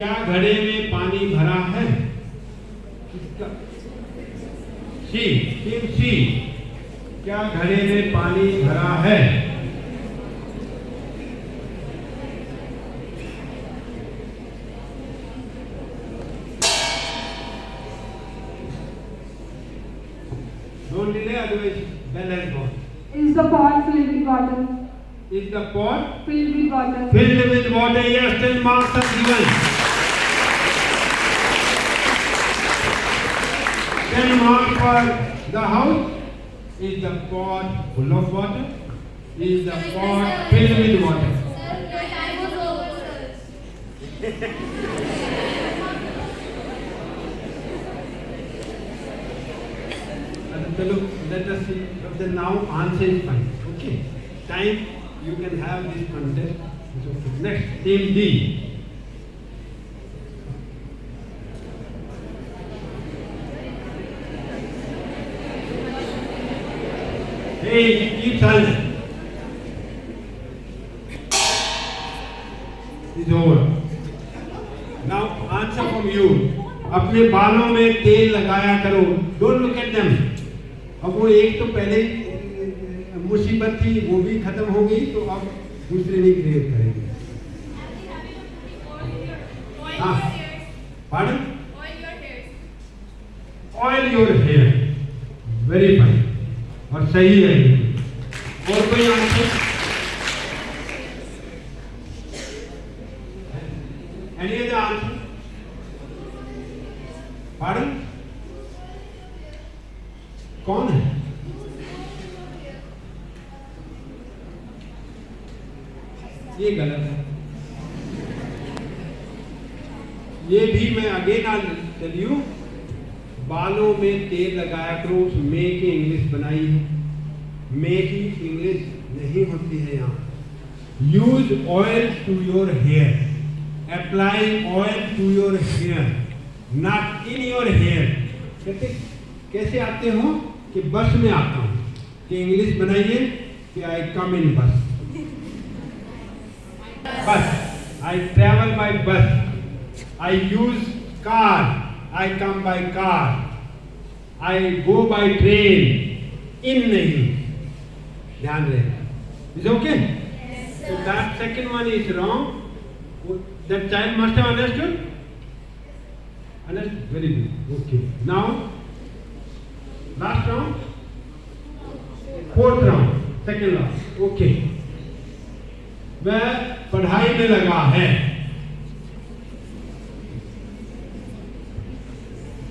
क्या घड़े में पानी भरा है? सी, टीम सी, क्या घड़े में पानी भरा है? Don't delay, otherwise bell has gone. Is the pot filled with water? Is the pot Filled with water. filled with water? Yes, 10 marks are given. 10 marks for the house. Is the pot full of water? Is the pot filled with water? Sir, your time was over, sir. Chalo, let us see. But now answer is fine. Okay. Time you can have this contest. It's okay. Next, team D. Hey, keep silent. It's over. Now answer from you. अपने बालों में तेल लगाया करो. Don't look at them. अब वो एक तो पहले मुसीबत थी, वो भी खत्म हो गई, तो अब दूसरे नहीं क्रिएट करेंगे. हाँ, pardon? Oil your hair. Very fine. और सही है. और कोई answer? Any other answer? Pardon? कौन है? ये गलत है. ये भी मैं अगेन आई टेल यू, बालों में तेल लगाया करो. उस मे की इंग्लिश बनाई है. मे की इंग्लिश नहीं होती है यहाँ. Use oil to your hair. Apply oil to your hair, not in your hair. कहते कैसे आते हो कि बस में आता हूँ, कि इंग्लिश बनाइए कि आई कम इन बस. बस, आई travel by bus. I use car, I come by car. I go by train. इन नहीं, ध्यान रहे. Is okay? So that second one is wrong. That child must have understood. Understood? Very good. Okay. Now, last round, fourth round, second round. Okay. वह पढ़ाई में लगा है.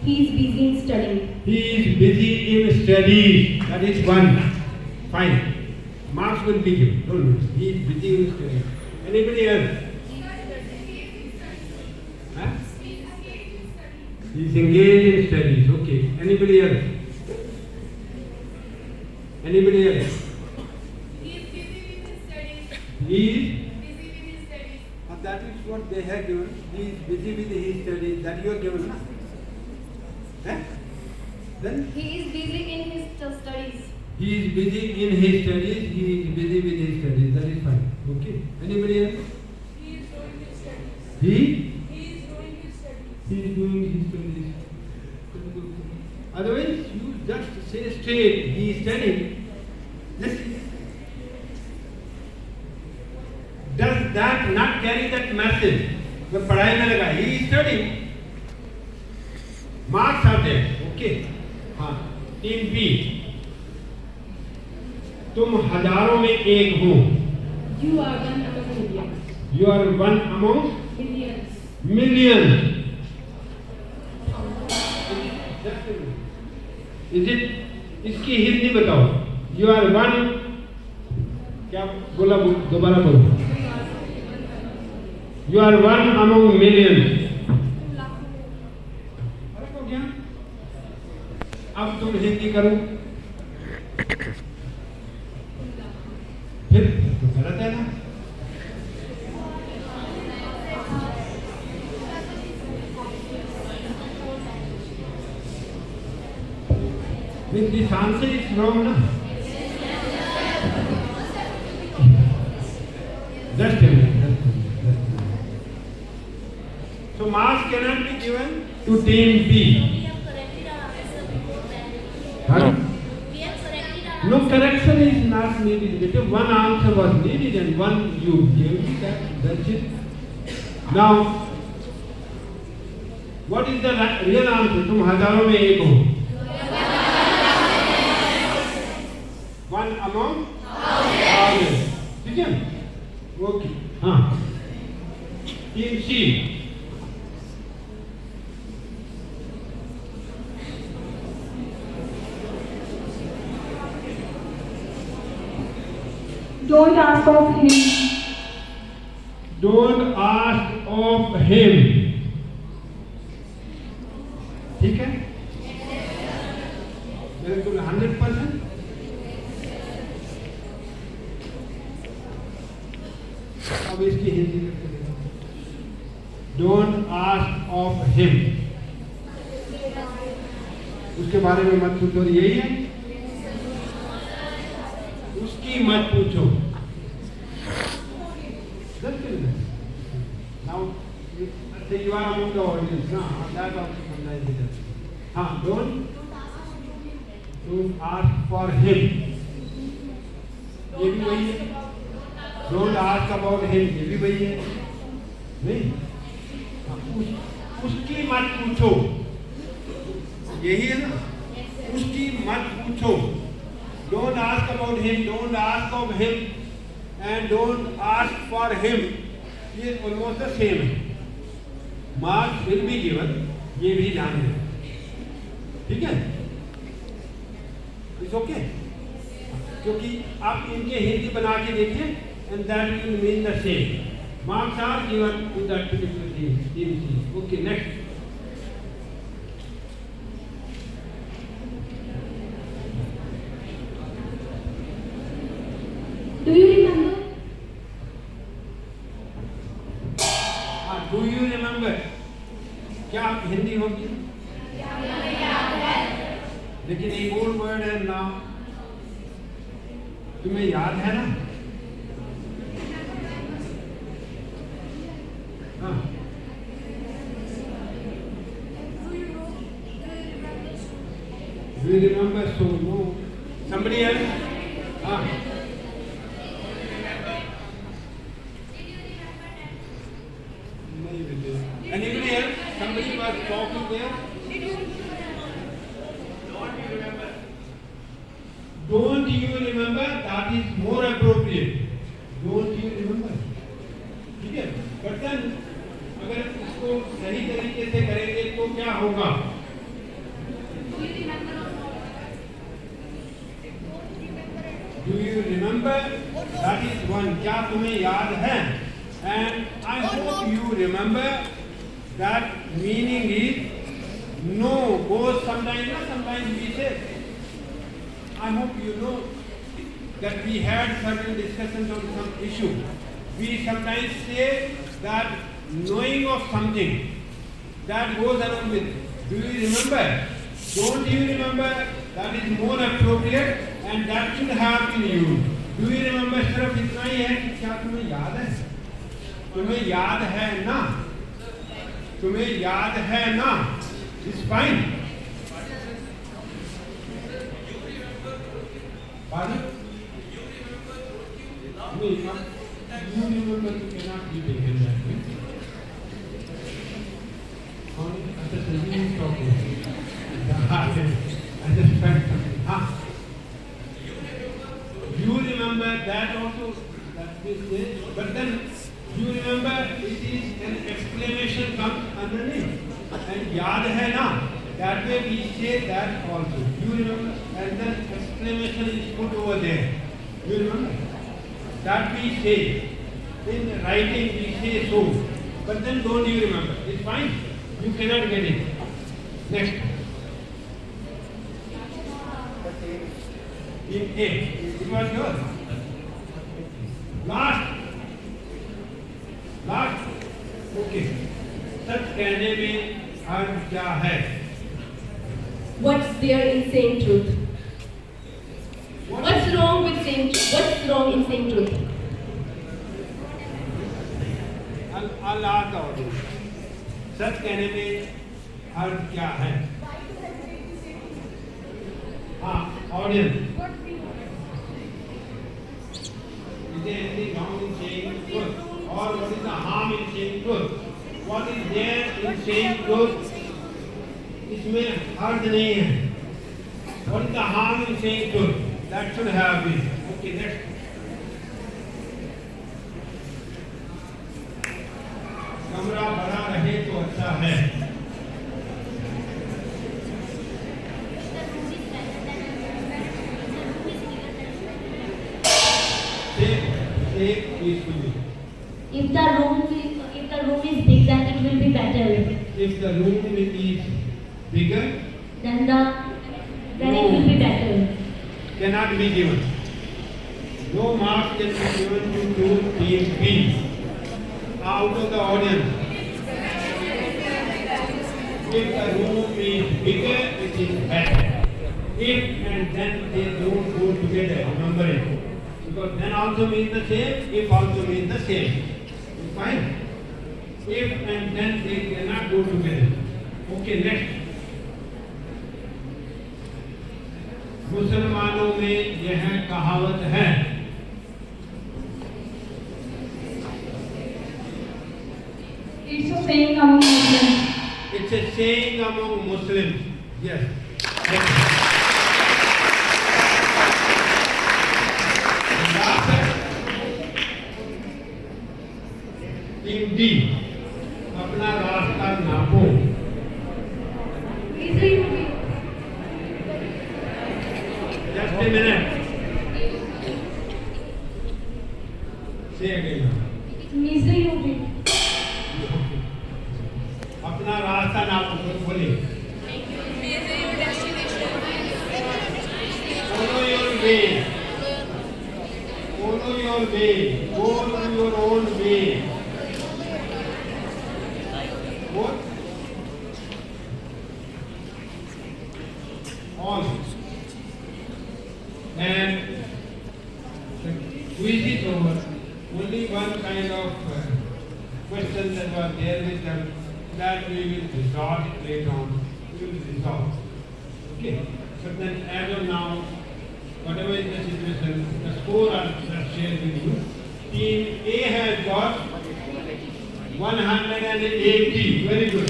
He is busy in studying. He is busy in studies. That is one. Fine. Marks will be given. Don't worry. He is busy in studying. Anybody else? Huh? He is engaged in studies. Okay. Anybody else? Anybody else? He is busy with his studies. He is. Busy with his studies. That is what they have given. He is busy with his studies. That you are given. Huh? Then He is busy in his studies. he is busy in his studies. He is busy with his studies. That is fine. Okay. Anybody else? He is doing his studies. He. He is doing his studies. He is doing his studies. Otherwise, you just say straight, he is studying. Listen. Does that not carry that message? The पढ़ाई में लगा, he is studying. Marks are there. Okay. हाँ. Team B. तुम हजारों में एक हो. You are one among millions. You are one among Millions. millions. Is it? इसकी हिंदी बताओ. You are one. क्या बोला? दोबारा बोलो. You are one among millions. फर्क हो गया? अब तुम हिंदी करो. फिर तो गलत है ना? This answer is wrong, na? Just a minute. So So marks cannot be given to team B. We have corrected our answer before that. Huh? We have corrected our No answer. correction is not needed. Because one answer was needed and one you gave. That's it. Now, what is the real answer? तुम हजारों में एक हो. One among thousands. ठीक है? Okay. हाँ. Team C. Don't ask of him. Don't ask of him. ठीक है? बिल्कुल 100%. अब इसकी हिंदी करके देखो. Don't ask of him. उसके बारे में मत पूछो. यही है. उसकी मत पूछो. Now, say you are among the audience. No, that also sometimes it is. Don't ask for him. ये भी वही है. Don't ask about him. ये भी वही है. नहीं. उसकी मत पूछो. यही है ना. उसकी मत पूछो. Don't ask about him. Don't ask of him. And don't ask for him. ये almost the same है. Marks will be given. ये भी ध्यान दें. ठीक है? It's okay. क्योंकि आप इनके हिंदी बना के देखिए, and that will mean the same. Marks are given to that particular team. Team C. Okay, next. Do you remember? Do you remember? क्या हिंदी होगी? लेकिन एक और वर्ड है ना. तुम्हें याद है ना? हाँ. Do you remember? So no. Somebody else? हाँ. Anybody else? Somebody was talking there. Don't you remember? That is more appropriate. Don't you remember? ठीक है? But then अगर इसको सही तरीके से करेंगे तो क्या होगा? Do you remember? That is one. क्या तुम्हें याद है? And I hope you remember that meaning is no. Both sometimes we say. I hope you know that we had certain discussions on some issue. We sometimes say that knowing of something that goes along with. Do you remember? Don't you remember? That is more appropriate and that should have been used. Do you remember? सिर्फ इतना ही है कि क्या तुम्हें याद है? तुम्हें याद है ना? तुम्हें याद है ना? It's fine. Pardon? No, you remember you cannot be taken that way. I just didn't talk I just felt something. You remember that also, that we say, but then you remember it is an exclamation comes underneath. And yaad hai na? That way we say that also. You remember? And then exclamation is put over there. You remember? That we say. In writing we say so. But then don't you remember? It's fine. You cannot get it. Next. In A. It was yours. Last. Okay. सच कहने में अर्थ क्या है? What's there in saying truth? What's wrong with saying truth? What's wrong in saying truth? I'll ask the audience. सच कहने में अर्थ क्या है? हाँ, audience, is there anything wrong in saying truth? Or what is the harm in saying truth? What is there in saying truth? इसमें अर्थ नहीं है. What is the harm in saying truth? That should have been. Okay, next. कमरा बड़ा रहे तो अच्छा है. Say peacefully. If the room is big, then it will be better. If the room is bigger, Then it will be better. cannot be given. No marks can be given to team B. Out of the audience. If the room is bigger, it is better. If and then they don't go together, remember it. Because then also means the same, if also means the same. Fine. If and then they cannot go together. Okay, next. मुसलमानों में यह कहावत है. It's a saying among Muslims. It's a saying among Muslims. Yes. Team D, अपना रास्ता नापो. Just a minute. Say again. Misery will be. अपना रास्ता नापो. बोलिए. Follow your way. Follow your way. Go on your own way. What? All. And the quiz is over. Only one kind of question that was there with them that we will resolve it later on. We will resolve. Okay. But then as of now, whatever is the situation, the score are shared with you. Team A has got 180. Very good.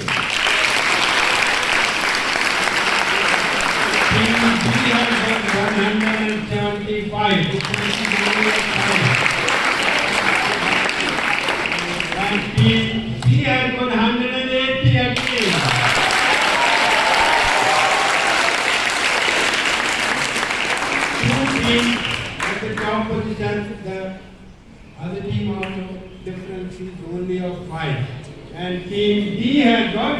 Team B has got 175. And team C has got 180 again. Two teams at the top position, the other team also difference is only of 5. And team D has got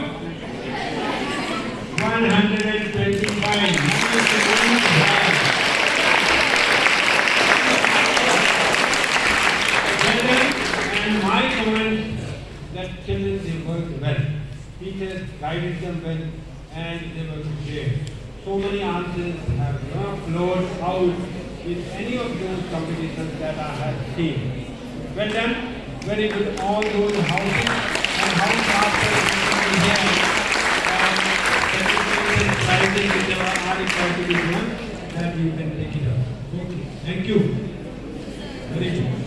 125. And my comment that children they worked well. Teachers guided them well and they were prepared. So many answers have not flowed out in any of those competitions that I have seen. Well done, very good. All those houses and house masters here and prizes whichever are required to be given, that you can take it up. Okay, thank you. Very good.